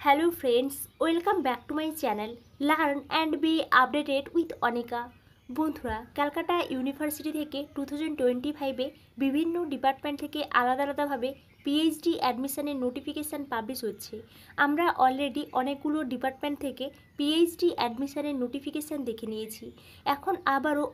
Hello friends, welcome back to my channel learn and B updated with Anika. বন্ধুরা, Calcutta university থেকে 2025-এ বিভিন্ন department থেকে আলাদা আলাদাভাবে পিএইচডি অ্যাডমিশনের নোটিফিকেশান পাবলিশ হচ্ছে। আমরা অলরেডি অনেকগুলো ডিপার্টমেন্ট থেকে পিএইচডি অ্যাডমিশনের নোটিফিকেশান দেখে নিয়েছি। এখন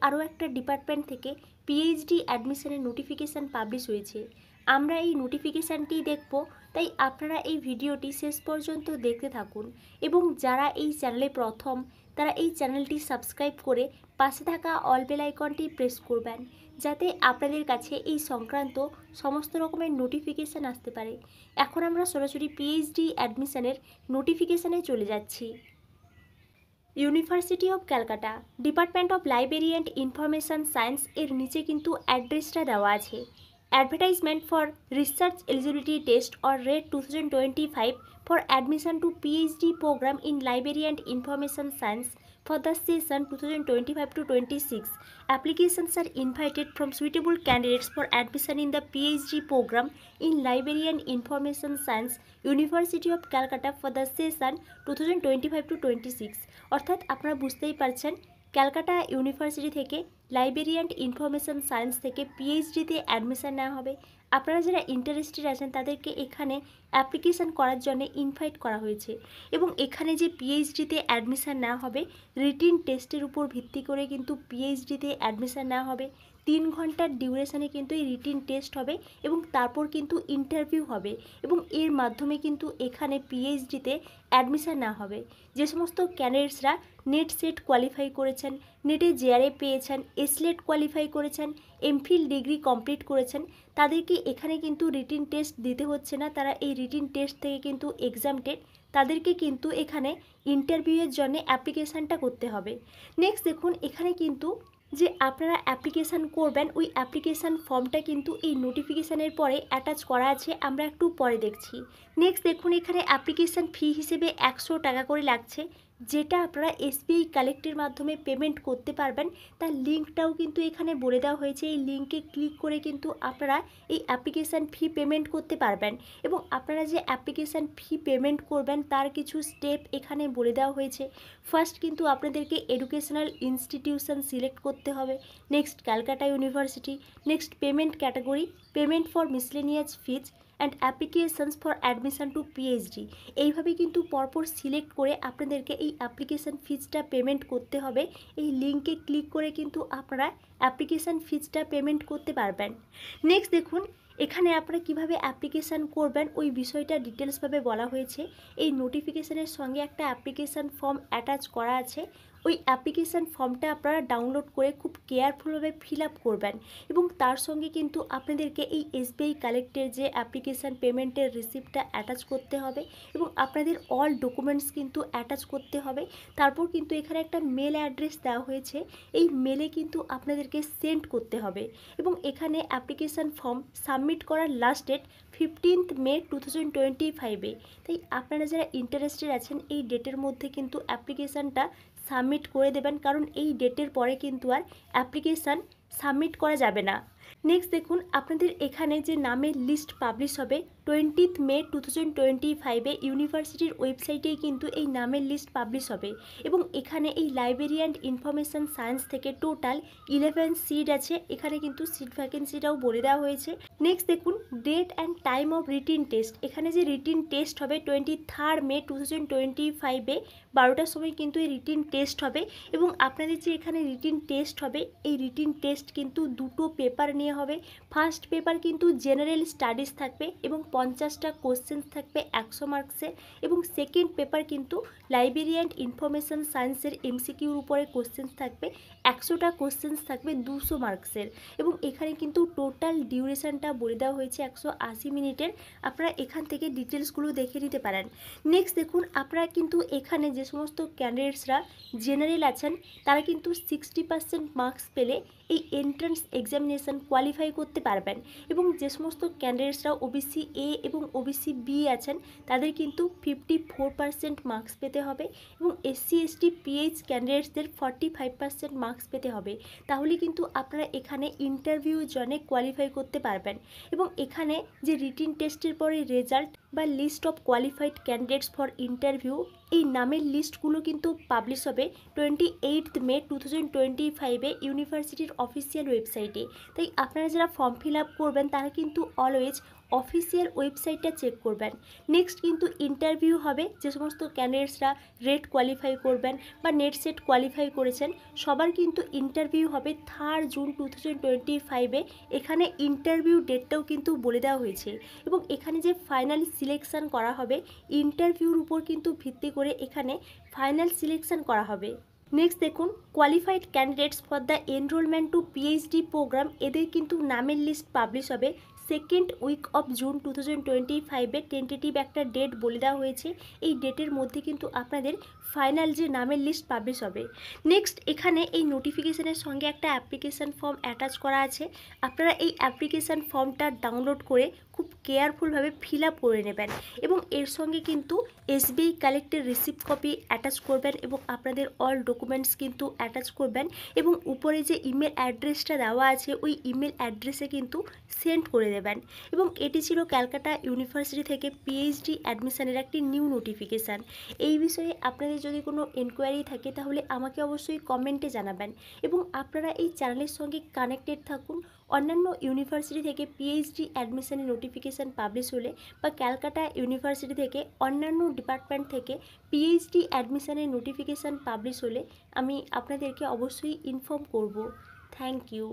আরও একটা ডিপার্টমেন্ট থেকে পিএইচডি অ্যাডমিশনের নোটিফিকেশান পাবলিশ হয়েছে। আমরা এই নোটিফিকেশানটি দেখব, তাই আপনারা এই ভিডিওটি শেষ পর্যন্ত দেখতে থাকুন এবং যারা এই চ্যানেলে প্রথম তারা এই চ্যানেলটি সাবস্ক্রাইব করে পাশে থাকা অল বেল আইকনটি প্রেস করবেন, যাতে আপনাদের কাছে এই সংক্রান্ত সমস্ত রকমের নোটিফিকেশান আসতে পারে। এখন আমরা সরাসরি পিএইচডি অ্যাডমিশনের নোটিফিকেশানে চলে যাচ্ছি। University of Calcutta, department of library and information science এর নিচে কিন্তু অ্যাড্রেসটা দেওয়া আছে। Advertisement for research eligibility test or rate 2025 for admission to PhD program in library and information science for the session 2025 to 26. Applications are invited from suitable candidates for admission in the PhD program in library and information science, University of Calcutta for the session 2025 to 26. অর্থাৎ আপনারা বুঝতেই পারছেন, Calcutta university থেকে library and information science থেকে পিএইচডিতে admission নেওয়া হবে। আপনারা যারা ইন্টারেস্টেড আছেন তাদেরকে এখানে অ্যাপ্লিকেশান করার জন্য ইনভাইট করা হয়েছে এবং এখানে যে পিএইচডিতে অ্যাডমিশান নেওয়া হবে, রিটিন টেস্টের উপর ভিত্তি করে কিন্তু পিএইচডিতে অ্যাডমিশান নেওয়া হবে। 3 ঘন্টার ডিউরেশানে কিন্তু এই রিটিন টেস্ট হবে এবং তারপর কিন্তু ইন্টারভিউ হবে এবং এর মাধ্যমে কিন্তু এখানে পিএইচডিতে অ্যাডমিশান নেওয়া হবে। যে সমস্ত ক্যান্ডিডেটসরা নেট সেট কোয়ালিফাই করেছেন, নেটে জেআরএ পেয়েছেন, এসলেট কোয়ালিফাই করেছেন, এমফিল ডিগ্রি কমপ্লিট করেছেন, তাদেরকে এখানে কিন্তু রিটিন টেস্ট দিতে হচ্ছে না। তারা এই রিটিন টেস্ট থেকে কিন্তু এক্সামটেড, তাদেরকে কিন্তু এখানে ইন্টারভিউয়ের জন্য অ্যাপ্লিকেশানটা করতে হবে। নেক্সট দেখুন, এখানে কিন্তু যে আপনারা অ্যাপ্লিকেশান করবেন ওই অ্যাপ্লিকেশান ফর্মটা কিন্তু এই নোটিফিকেশানের পরে অ্যাটাচ করা আছে, আমরা একটু পরে দেখছি। নেক্সট দেখুন, এখানে অ্যাপ্লিকেশান ফি হিসেবে 100 টাকা করে লাগছে, যেটা আপনারা এসবিআই কালেক্টের মাধ্যমে পেমেন্ট করতে পারবেন। তার লিঙ্কটাও কিন্তু এখানে বলে দেওয়া হয়েছে। এই লিঙ্কে ক্লিক করে কিন্তু আপনারা এই অ্যাপ্লিকেশান ফি পেমেন্ট করতে পারবেন এবং আপনারা যে অ্যাপ্লিকেশান ফি পেমেন্ট করবেন তার কিছু স্টেপ এখানে বলে দেওয়া হয়েছে। ফার্স্ট কিন্তু আপনাদেরকে এডুকেশনাল ইনস্টিটিউশন সিলেক্ট করতে হবে, next Calcutta university, next payment category, payment for miscellaneous fees and applications for admission two PhD. এইভাবে কিন্তু পরপর সিলেক্ট করে আপনাদেরকে এই অ্যাপ্লিকেশান ফিজটা পেমেন্ট করতে হবে। এই লিঙ্কে ক্লিক করে কিন্তু আপনারা অ্যাপ্লিকেশান ফিজটা পেমেন্ট করতে পারবেন। নেক্সট দেখুন, এখানে আপনারা কিভাবে অ্যাপ্লিকেশান করবেন ওই বিষয়টা ডিটেলসভাবে বলা হয়েছে। এই নোটিফিকেশানের সঙ্গে একটা অ্যাপ্লিকেশান ফর্ম অ্যাটাচ করা আছে। ওই অ্যাপ্লিকেশান ফর্মটা আপনারা ডাউনলোড করে খুব কেয়ারফুলভাবে ফিল আপ করবেন এবং তার সঙ্গে কিন্তু আপনাদেরকে এই এসবিআই কালেক্টের যে অ্যাপ্লিকেশান পেমেন্টের রিসিপ্টটা অ্যাটাচ করতে হবে এবং আপনাদের অল ডকুমেন্টস কিন্তু অ্যাটাচ করতে হবে। তারপর কিন্তু এখানে একটা মেল অ্যাড্রেস দেওয়া হয়েছে, এই মেলে কিন্তু আপনাদেরকে সেন্ড করতে হবে এবং এখানে অ্যাপ্লিকেশান ফর্ম সাবমিট করার লাস্ট ডেট 15th মে 2025-এ। তাই আপনারা যারা ইন্টারেস্টেড আছেন এই ডেটের মধ্যে কিন্তু অ্যাপ্লিকেশানটা সাবমিট করে দেবেন, কারণ এই ডেটের পরে কিন্তু আর অ্যাপ্লিকেশান সাবমিট করা যাবে না। নেক্সট দেখুন, আপনাদের এখানে যে নামের লিস্ট পাবলিশ হবে 20th মে 2025-এ ইউনিভার্সিটির ওয়েবসাইটেই কিন্তু এই নামের লিস্ট পাবলিশ হবে এবং এখানে এই লাইব্রেরি অ্যান্ড ইনফরমেশান সায়েন্স থেকে টোটাল 11 সিট আছে। এখানে কিন্তু সিট ভ্যাকেন্সিটাও বলে দেওয়া হয়েছে। নেক্সট দেখুন, date and time of written test. এখানে যে রিটিন টেস্ট হবে 23rd মে 2025-এ 12টার সময় কিন্তু এই রিটিন টেস্ট হবে এবং আপনাদের যে এখানে রিটিন টেস্ট হবে এই রিটিন টেস্ট কিন্তু দুটো পেপার নিয়ে হবে। ফার্স্ট পেপার কিন্তু জেনারেল স্টাডিজ থাকবে এবং 50টা কোশ্চেন্স থাকবে 100 মার্কসের এবং সেকেন্ড পেপার কিন্তু লাইব্রেরি অ্যান্ড ইনফরমেশান সায়েন্সের এমসিকিউর উপরে কোশ্চেন্স থাকবে, 100টা কোশ্চেন্স থাকবে 200 মার্কসের এবং এখানে কিন্তু টোটাল ডিউরেশনটা বলে দেওয়া হয়েছে 180 মিনিটের। আপনারা এখান থেকে ডিটেলসগুলো দেখে নিতে পারেন। নেক্সট দেখুন, আপনারা কিন্তু এখানে যে সমস্ত ক্যান্ডিডেটসরা জেনারেল আছেন তারা কিন্তু 60% মার্কস পেলে এই এন্ট্রান্স এক্সামিনেশান কোয়ালিফাই করতে পারবেন এবং যে সমস্ত ক্যান্ডিডেটসরা ওবিসি এ এবং ওবিসি বি আছেন তাদের কিন্তু 54% মার্কস পেতে হবে এবং এসসি এসটি পিএইচ ক্যান্ডিডেটসদের 45% মার্কস পেতে হবে। তাহলে কিন্তু আপনারা এখানে ইন্টারভিউর জন্য কোয়ালিফাই করতে পারবেন এবং এখানে যে রিটিন টেস্টের পরে রেজাল্ট বা list of qualified candidates for interview, এই নামের লিস্টগুলো কিন্তু পাবলিশ হবে 28 মে 2025 ইউনিভার্সিটির অফিসিয়াল ওয়েবসাইটে। তাই আপনারা যারা ফর্ম ফিল আপ করবেন তারা কিন্তু অলওয়েজ অফিসিয়াল ওয়েবসাইটটা চেক করবেন। নেক্সট কিন্তু ইন্টারভিউ হবে, যে সমস্ত ক্যান্ডিডেটসরা রেট কোয়ালিফাই করবেন বা নেট সেট কোয়ালিফাই করেছেন সবার কিন্তু ইন্টারভিউ হবে 3 জুন 2025। এখানে ইন্টারভিউ ডেটটাও কিন্তু বলে দেওয়া হয়েছে এবং এখানে যে ফাইনাল সিলেকশান করা হবে ইন্টারভিউর উপর কিন্তু ভিত্তি করে এখানে ফাইনাল সিলেকশান করা হবে। নেক্সট দেখুন, qualified candidates for the enrolment to PhD programme, এদের কিন্তু নামের লিস্ট পাবলিশ হবে 2nd week of June 2025। Tentative একটা ডেট বলে দেওয়া হয়েছে, এই ডেটের মধ্যে কিন্তু আপনাদের ফাইনাল যে নামের লিস্ট পাবলিশ হবে। নেক্সট এখানে এই নোটিফিকেশানের সঙ্গে একটা অ্যাপ্লিকেশান ফর্ম অ্যাটাচ করা আছে, আপনারা এই অ্যাপ্লিকেশান ফর্মটা ডাউনলোড করে খুব কেয়ারফুলভাবে ফিল আপ করে নেবেন এবং এর সঙ্গে কিন্তু এসবিআই কালেক্টের রিসিপ্ট কপি অ্যাটাচ করবেন এবং আপনাদের অল ডকুমেন্টস কিন্তু অ্যাটাচ করবেন এবং উপরে যে ইমেল অ্যাড্রেসটা দেওয়া আছে ওই ইমেল অ্যাড্রেসে কিন্তু সেন্ড করে দেবেন। এবং এটি ছিল ক্যালকাটা ইউনিভার্সিটি থেকে পিএইচডি অ্যাডমিশনের একটি নিউ নোটিফিকেশান। এই বিষয়ে আপনাদের যদি কোনো এনকোয়ারি থাকে তাহলে আমাকে অবশ্যই কমেন্টে জানাবেন এবং আপনারা এই চ্যানেলের সঙ্গে কানেক্টেড থাকুন। অন্যান্য ইউনিভার্সিটি থেকে পিএইচডি অ্যাডমিশনের নোটিফিকেশান পাবলিশ হলে বা ক্যালকাটা ইউনিভার্সিটি থেকে অন্যান্য ডিপার্টমেন্ট থেকে পিএইচডি অ্যাডমিশনের নোটিফিকেশান পাবলিশ হলে আমি আপনাদেরকে অবশ্যই ইনফর্ম করব। Thank you.